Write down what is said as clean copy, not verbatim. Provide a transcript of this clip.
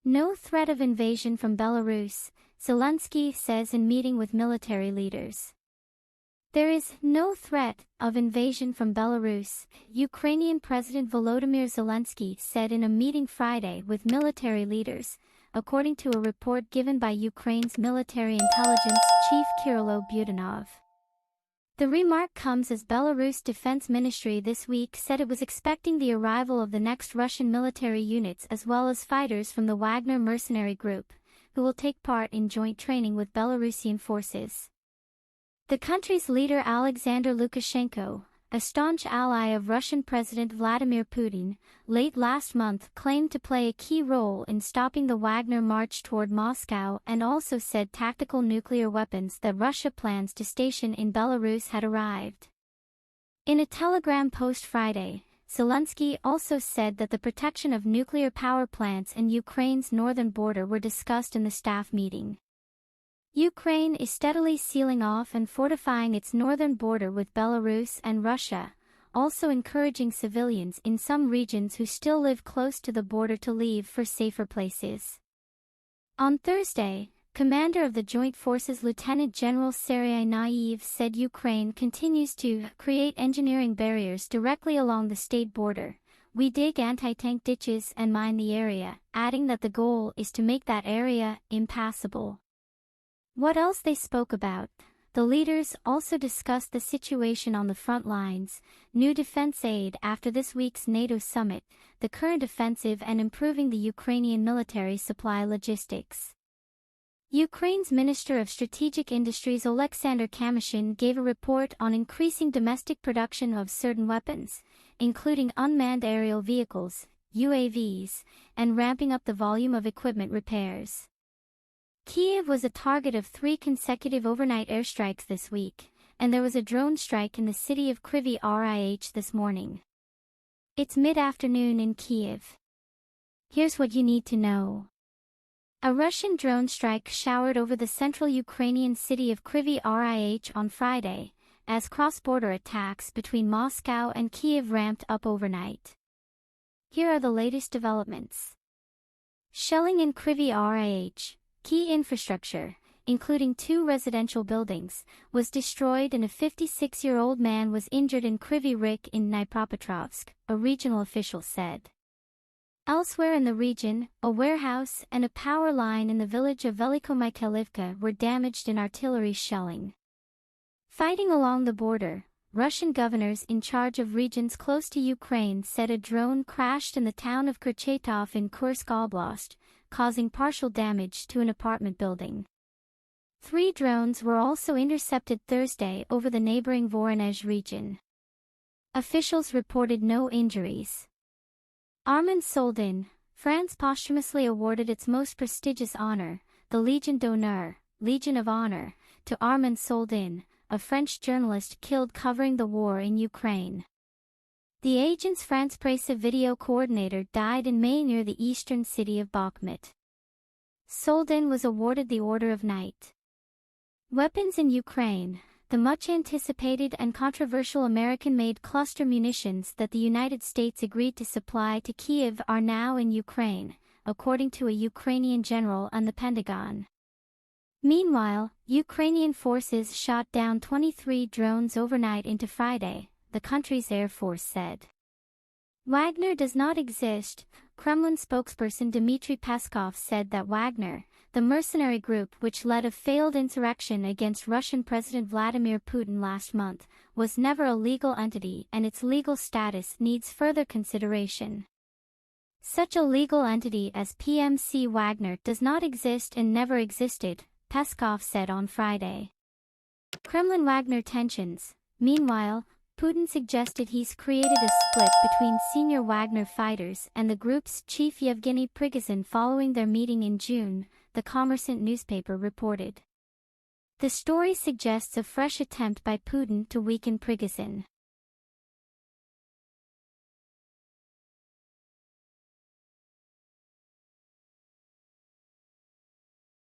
no threat of invasion from Belarus, Zelensky says in meeting with military leaders. There is no threat of invasion from Belarus, Ukrainian President Volodymyr Zelensky said in a meeting Friday with military leaders, according to a report given by Ukraine's military intelligence chief Kyrylo Budanov. The remark comes as Belarus Defense Ministry this week said it was expecting the arrival of the next Russian military units as well as fighters from the Wagner mercenary group, who will take part in joint training with Belarusian forces. The country's leader Alexander Lukashenko, a staunch ally of Russian President Vladimir Putin, late last month claimed to play a key role in stopping the Wagner march toward Moscow and also said tactical nuclear weapons that Russia plans to station in Belarus had arrived. In a Telegram post Friday, Zelensky also said that the protection of nuclear power plants in Ukraine's northern border were discussed in the staff meeting. Ukraine is steadily sealing off and fortifying its northern border with Belarus and Russia, also encouraging civilians in some regions who still live close to the border to leave for safer places. On Thursday, Commander of the Joint Forces Lieutenant General Sergei Naiv said Ukraine continues to create engineering barriers directly along the state border. We dig anti-tank ditches and mine the area, adding that the goal is to make that area impassable. What else they spoke about? The leaders also discussed the situation on the front lines, new defense aid after this week's NATO summit, the current offensive and improving the Ukrainian military supply logistics. Ukraine's Minister of Strategic Industries Oleksandr Kamyshin gave a report on increasing domestic production of certain weapons, including unmanned aerial vehicles, UAVs, and ramping up the volume of equipment repairs. Kyiv was a target of 3 consecutive overnight airstrikes this week, and there was a drone strike in the city of Kryvyi Rih this morning. It's mid-afternoon in Kyiv. Here's what you need to know. A Russian drone strike showered over the central Ukrainian city of Kryvyi Rih on Friday, as cross-border attacks between Moscow and Kyiv ramped up overnight. Here are the latest developments. Shelling in Kryvyi Rih. Key infrastructure, including 2 residential buildings, was destroyed and a 56-year-old man was injured in Kryvyi Rih in Dnipropetrovsk, a regional official said. Elsewhere in the region, a warehouse and a power line in the village of Velikomichailivka were damaged in artillery shelling. Fighting along the border, Russian governors in charge of regions close to Ukraine said a drone crashed in the town of Kurchatov in Kursk Oblast, causing partial damage to an apartment building. 3 drones were also intercepted Thursday over the neighboring Voronezh region. Officials reported no injuries. Armand Soldin, France posthumously awarded its most prestigious honor, the Légion d'honneur, Legion of Honor, to Armand Soldin, a French journalist killed covering the war in Ukraine. The Agence France-Presse video coordinator died in May near the eastern city of Bakhmut. Soldin was awarded the Order of Knight. Weapons in Ukraine. The much-anticipated and controversial American-made cluster munitions that the United States agreed to supply to Kyiv are now in Ukraine, according to a Ukrainian general and the Pentagon. Meanwhile, Ukrainian forces shot down 23 drones overnight into Friday, the country's Air Force said. Wagner does not exist, Kremlin spokesperson Dmitry Peskov said that Wagner, the mercenary group which led a failed insurrection against Russian President Vladimir Putin last month, was never a legal entity and its legal status needs further consideration. Such a legal entity as PMC Wagner does not exist and never existed, Peskov said on Friday. Kremlin-Wagner tensions. Meanwhile, Putin suggested he's created a split between senior Wagner fighters and the group's chief Yevgeny Prigozhin following their meeting in June, the Kommersant newspaper reported. The story suggests a fresh attempt by Putin to weaken Prigozhin.